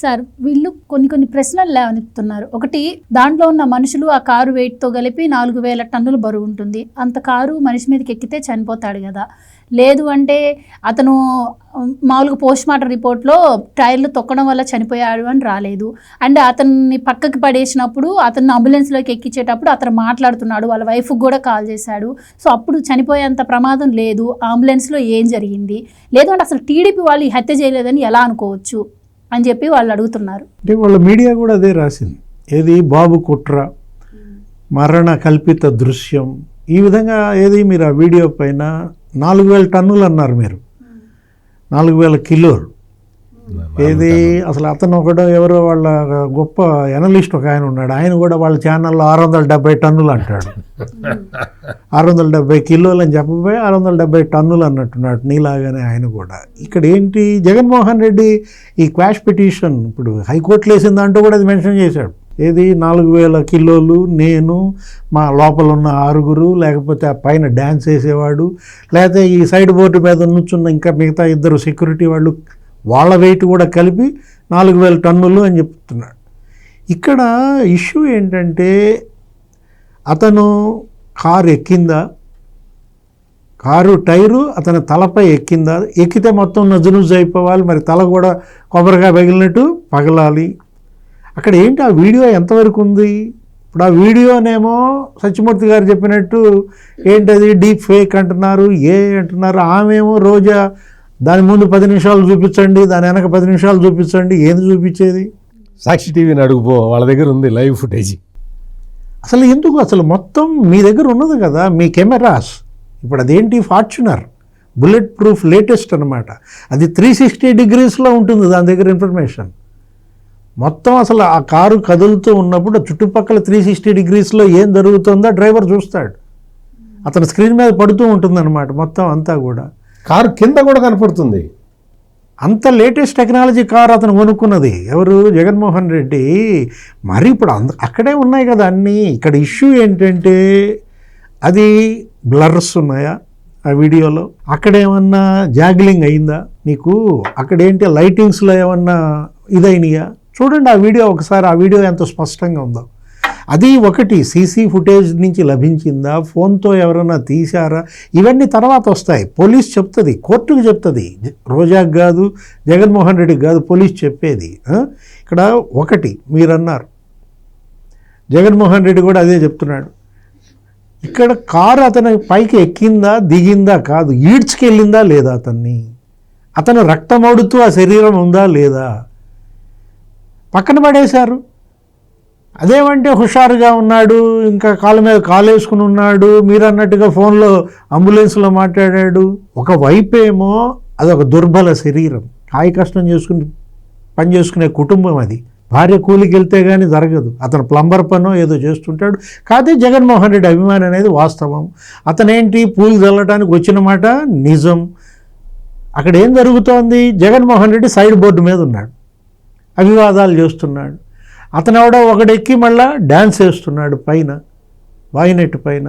Sir వీళ్ళు కొన్ని ప్రశ్నలు లేవనెత్తుతున్నారు. ఒకటి, దాంట్లో ఉన్న మనుషులు ఆ కారు వెయిట్తో కలిపి 4000 టన్నులు బరువు ఉంటుంది. అంత కారు మనిషి మీదకి ఎక్కితే చనిపోతాడు కదా. లేదు అంటే అతను మామూలుగా పోస్ట్ మార్టం రిపోర్ట్లో టైర్లు తొక్కడం వల్ల చనిపోయాడు అని రాలేదు. అండ్ అతన్ని పక్కకి పడేసినప్పుడు అతన్ని అంబులెన్స్లోకి ఎక్కించేటప్పుడు అతను మాట్లాడుతున్నాడు, వాళ్ళ వైఫ్కి కూడా కాల్ చేశాడు. సో అప్పుడు చనిపోయేంత ప్రమాదం లేదు. అంబులెన్స్లో ఏం జరిగింది? లేదు అంటే అసలు టీడీపీ వాళ్ళు ఈ హత్య చేయలేదని ఎలా అనుకోవచ్చు అని చెప్పి వాళ్ళు అడుగుతున్నారు. అంటే వాళ్ళ మీడియా కూడా అదే రాసింది. ఏది బాబు కుట్ర, మరణ కల్పిత దృశ్యం, ఈ విధంగా ఏది మీరు ఆ వీడియో పైన 4000 టన్నులు అన్నారు మీరు, 4000 కిలోలు. ఏది అసలు అతను కూడా ఎవరో వాళ్ళ గొప్ప ఎనలిస్ట్ ఒక ఆయన ఉన్నాడు, ఆయన కూడా వాళ్ళ ఛానల్లో 670 టన్నులు అంటాడు. 670 కిలోలు అని చెప్పబోయి 670 టన్నులు అన్నట్టున్నాడు నీలాగానే ఆయన కూడా. ఇక్కడ ఏంటి, జగన్మోహన్ రెడ్డి ఈ క్వాష్ పిటిషన్ ఇప్పుడు హైకోర్టులో వేసిన దాంట్లో కూడా అది మెన్షన్ చేశాడు. ఏది 4000 కిలోలు, నేను మా లోపల ఉన్న 6గురు, లేకపోతే ఆ పైన డ్యాన్స్ వేసేవాడు, లేకపోతే ఈ సైడ్ బోర్డు మీద నుంచున్న ఇంకా మిగతా 2 సెక్యూరిటీ వాళ్ళు, వాళ్ళ వెయిట్ కూడా కలిపి 4000 టన్నులు అని చెప్తున్నాడు. ఇక్కడ ఇష్యూ ఏంటంటే అతను కారు ఎక్కిందా, కారు టైరు అతని తలపై ఎక్కిందా, ఎక్కితే మొత్తం నజునుజు అయిపోవాలి, మరి తల కూడా కొబ్బరిగా పగిలినట్టు పగలాలి. అక్కడ ఏంటి ఆ వీడియో ఎంతవరకు ఉంది? ఇప్పుడు ఆ వీడియోనేమో సత్యమూర్తి గారు చెప్పినట్టు ఏంటది డీప్ ఫేక్ అంటున్నారు, అంటున్నారు. ఆమెమో రోజా దాని ముందు 10 నిమిషాలు చూపించండి, దాని వెనక 10 నిమిషాలు చూపించండి. ఏంది చూపించేది? సాక్షి టీవీని అడుగుపో, వాళ్ళ దగ్గర ఉంది లైవ్ ఫుటేజ్. అసలు ఎందుకు, అసలు మొత్తం మీ దగ్గర ఉన్నది కదా మీ కెమెరాస్. ఇప్పుడు అదేంటి ఫార్చునర్ బుల్లెట్ ప్రూఫ్ లేటెస్ట్ అనమాట, అది 360 డిగ్రీస్లో ఉంటుంది దాని దగ్గర ఇన్ఫర్మేషన్ మొత్తం. అసలు ఆ కారు కదులుతూ ఉన్నప్పుడు చుట్టుపక్కల 360 డిగ్రీస్లో ఏం జరుగుతుందో డ్రైవర్ చూస్తాడు, అతని స్క్రీన్ మీద పడుతూ ఉంటుంది అనమాట మొత్తం అంతా కూడా. కారు కింద కూడా కనపడుతుంది. అంత లేటెస్ట్ టెక్నాలజీ కారు అతను కొనుక్కున్నది ఎవరు? జగన్మోహన్ రెడ్డి. మరి ఇప్పుడు అక్కడే ఉన్నాయి కదా అన్నీ. ఇక్కడ ఇష్యూ ఏంటంటే అది బ్లర్స్ ఉన్నాయా ఆ వీడియోలో, అక్కడేమన్నా జాగ్లింగ్ అయిందా నీకు, అక్కడేంటి లైటింగ్స్లో ఏమన్నా ఇదైనయా? చూడండి ఆ వీడియో ఒకసారి, ఆ వీడియో ఎంత స్పష్టంగా ఉందో. అది ఒకటి సీసీ ఫుటేజ్ నుంచి లభించిందా, ఫోన్తో ఎవరైనా తీశారా, ఇవన్నీ తర్వాత వస్తాయి. పోలీస్ చెప్తుంది, కోర్టుకు చెప్తుంది, రోజాకు కాదు, జగన్మోహన్ రెడ్డికి కాదు పోలీస్ చెప్పేది. ఇక్కడ ఒకటి మీరు అన్నారు, జగన్మోహన్ రెడ్డి కూడా అదే చెప్తున్నాడు. ఇక్కడ కారు అతని పైకి ఎక్కిందా దిగిందా కాదు, ఈడ్చుకెళ్ళిందా లేదా అతన్ని, అతను రక్తమౌడుతూ ఆ శరీరం ఉందా లేదా, పక్కన పడేశారు. అదేమంటే హుషారుగా ఉన్నాడు, ఇంకా కాళ్ళ మీద కాలు వేసుకుని ఉన్నాడు, మీరు అన్నట్టుగా ఫోన్లో అంబులెన్స్లో మాట్లాడాడు. ఒకవైపేమో అదొక దుర్బల శరీరం, కాయ కష్టం చేసుకుని పని చేసుకునే కుటుంబం అది. భార్య కూలికి వెళ్తే కానీ జరగదు, అతను ప్లంబర్ పనో ఏదో చేస్తుంటాడు. కాదే జగన్మోహన్ రెడ్డి అభిమాని అనేది వాస్తవం. అతనేంటి పూలు చల్లడానికి వచ్చిన మాట నిజం. అక్కడ ఏం జరుగుతోంది, జగన్మోహన్ రెడ్డి సైడ్ బోర్డు మీద ఉన్నాడు, అభివాదాలు చేస్తున్నాడు. అతను ఎవడో ఒకడెక్కి మళ్ళా డ్యాన్స్ వేస్తున్నాడు పైన, బాయినెట్ పైన.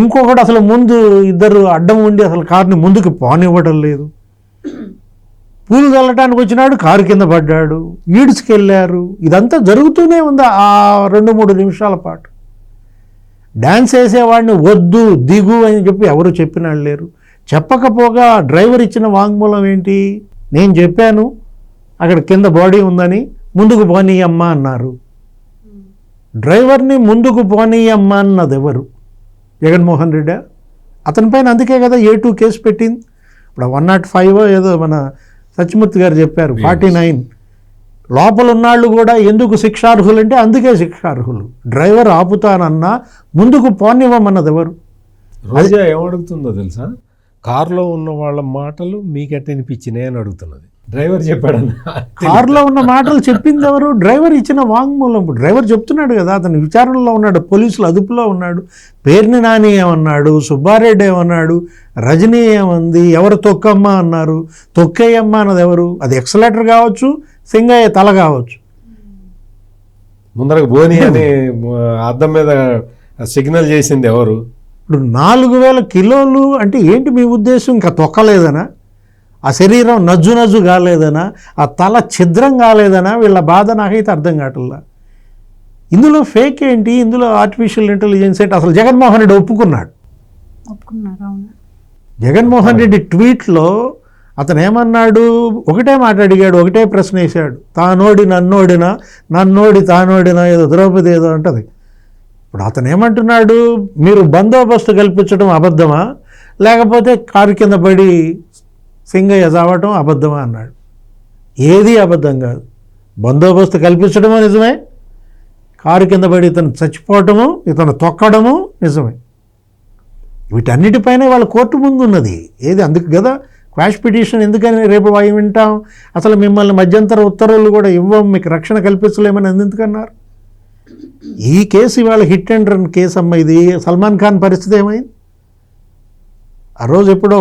ఇంకొకడు అసలు ముందు 2 అడ్డం ఉండి అసలు కారుని ముందుకు పోనివ్వడం లేదు. పూలు చల్లటానికి వచ్చినాడు, కారు కింద పడ్డాడు, ఈడ్చుకెళ్ళారు. ఇదంతా జరుగుతూనే ఉంది ఆ 2-3 నిమిషాల పాటు. డ్యాన్స్ వేసేవాడిని వద్దు దిగు అని చెప్పి ఎవరు చెప్పినాళ్ళు లేరు. చెప్పకపోగా డ్రైవర్ ఇచ్చిన వాంగ్మూలం ఏంటి, నేను చెప్పాను అక్కడ కింద బాడీ ఉందని, ముందుకు పోనీయమ్మా అన్నారు. డ్రైవర్ని ముందుకు పోనీయమ్మా అన్నది ఎవరు? జగన్మోహన్ రెడ్డి. అతని పైన అందుకే కదా A2 కేసు పెట్టింది. ఇప్పుడు 105 ఏదో మన సత్యమూర్తి గారు చెప్పారు, 49 లోపల ఉన్నాళ్ళు కూడా ఎందుకు శిక్షార్హులు అంటే అందుకే శిక్షార్హులు. డ్రైవర్ ఆపుతానన్నా ముందుకు పోనివ్వమన్నది ఎవరు? రోజా ఏమడుగుతుందో తెలుసా, కారులో ఉన్న వాళ్ళ మాటలు మీకెట్ట అనిపించినాయి అని అడుగుతున్నది. డ్రైవర్ చెప్పాడన్నా, కారులో ఉన్న మాటలు చెప్పింది ఎవరు? డ్రైవర్ ఇచ్చిన వాంగ్మూలం. డ్రైవర్ చెప్తున్నాడు కదా, అతను విచారణలో ఉన్నాడు, పోలీసులు అదుపులో ఉన్నాడు. పేర్ని నాని ఏమన్నాడు, సుబ్బారెడ్డి ఏమన్నాడు, రజనీ ఏమంది, ఎవరు తొక్కమ్మ అన్నారు, తొక్కేయమ్మ అన్నది ఎవరు? అది ఎక్సలేటర్ కావచ్చు, సింగయ్య తల కావచ్చు. ముందరకు బోని అని అద్దం మీద సిగ్నల్ చేసింది ఎవరు? ఇప్పుడు 4000 కిలోలు అంటే ఏంటి మీ ఉద్దేశం? ఇంకా తొక్కలేదనా? ఆ శరీరం నజ్జు నజ్జు కాలేదనా, ఆ తల ఛిద్రం కాలేదనా, వీళ్ళ బాధ నాకైతే అర్థం కావట్లా. ఇందులో ఫేక్ ఏంటి, ఇందులో ఆర్టిఫిషియల్ ఇంటెలిజెన్స్ ఏంటి? అసలు జగన్మోహన్ రెడ్డి ఒప్పుకున్నాడు. అవును. జగన్మోహన్ రెడ్డి ట్వీట్లో అతను ఏమన్నాడు, ఒకటే మాట అడిగాడు, ఒకటే ప్రశ్న వేశాడు, తానోడి నన్నోడినా, నన్నోడి తానోడినా, ఏదో ద్రౌపది ఏదో అంటది. ఇప్పుడు అతను ఏమంటున్నాడు, మీరు బందోబస్తు కల్పించడం అబద్ధమా, లేకపోతే కారు కింద పడి సింగయ్య చావటం అబద్ధమా అన్నాడు. ఏది అబద్ధం కాదు. బందోబస్తు కల్పించడమో నిజమే, కారు కింద పడి ఇతను చచ్చిపోవటము, ఇతను తొక్కడము నిజమే. వీటన్నిటిపైన వాళ్ళ కోర్టు ముందు ఉన్నది. ఏది అందుకు కదా క్వాష్ పిటిషన్ ఎందుకని రేపు వింటాం. అసలు మిమ్మల్ని మధ్యంతర ఉత్తర్వులు కూడా ఇవ్వం, మీకు రక్షణ కల్పించలేమని ఎందుకన్నారు? ఈ కేసు ఇవాళ హిట్ అండ్ రన్ కేసు అమ్మ. ఇది సల్మాన్ ఖాన్ పరిస్థితి ఏమైంది? ఆ రోజు ఎప్పుడో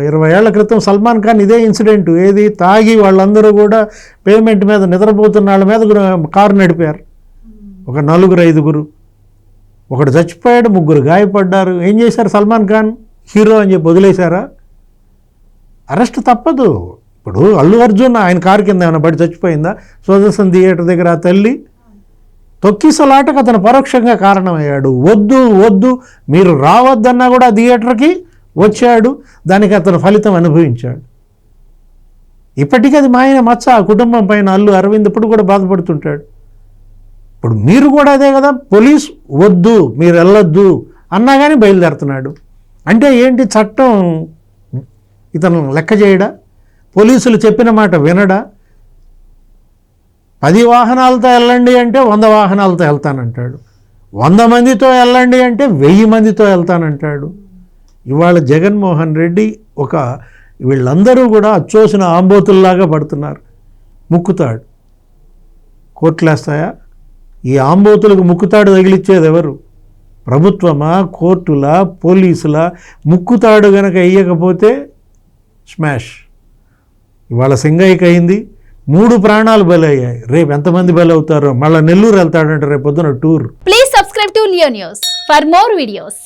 20 ఏళ్ల క్రితం సల్మాన్ ఖాన్ ఇదే ఇన్సిడెంట్, ఏది తాగి వాళ్ళందరూ కూడా పేమెంట్ మీద నిద్రపోతున్న వాళ్ళ మీద కారు నడిపారు. ఒక 4-5 ఒకడు చచ్చిపోయాడు, 3 గాయపడ్డారు. ఏం చేశారు? సల్మాన్ ఖాన్ హీరో అని చెప్పి వదిలేశారా? అరెస్ట్ తప్పదు. ఇప్పుడు అల్లు అర్జున్ ఆయన కారు కింద ఏమైనా పడి చచ్చిపోయిందా? సుదర్శన్ థియేటర్ దగ్గర ఆ తల్లి తొక్కిసలాటకు అతను పరోక్షంగా కారణమయ్యాడు. వద్దు మీరు రావద్దన్నా కూడా థియేటర్కి వచ్చాడు, దానికి అతను ఫలితం అనుభవించాడు. ఇప్పటికీ అది మాయన మచ్చ ఆ కుటుంబం పైన. అల్లు అరవింద్ ఇప్పుడు కూడా బాధపడుతుంటాడు. ఇప్పుడు మీరు కూడా అదే కదా, పోలీస్ వద్దు మీరు వెళ్ళొద్దు అన్నా కానీ బయలుదేరుతున్నాడు. అంటే ఏంటి, చట్టం ఇతను లెక్క చేయడా? పోలీసులు చెప్పిన మాట వినడా? 10 వాహనాలతో వెళ్ళండి అంటే 100 వాహనాలతో వెళ్తానంటాడు. 100 మందితో వెళ్ళండి అంటే 1000 మందితో వెళ్తానంటాడు. ఇవాళ జగన్మోహన్ రెడ్డి వీళ్ళందరూ కూడా అచ్చోసిన ఆంబోతుల్లాగా పడుతున్నారు. ముక్కుతాడు కోర్టులేస్తాయా? ఈ ఆంబోతులకు ముక్కుతాడు తగిలిచ్చేది ఎవరు? ప్రభుత్వమా, కోర్టులా, పోలీసులా? ముక్కుతాడు గనక వేయకపోతే స్మాష్. ఇవాళ సింగయ్యకి అయింది, 3 ప్రాణాలు బలయ్యాయి. రేపు ఎంతమంది బలవుతారో. మళ్ళీ నెల్లూరు వెళ్తాడంటే రేపు పొద్దున tour. Please subscribe to Leo news for more videos.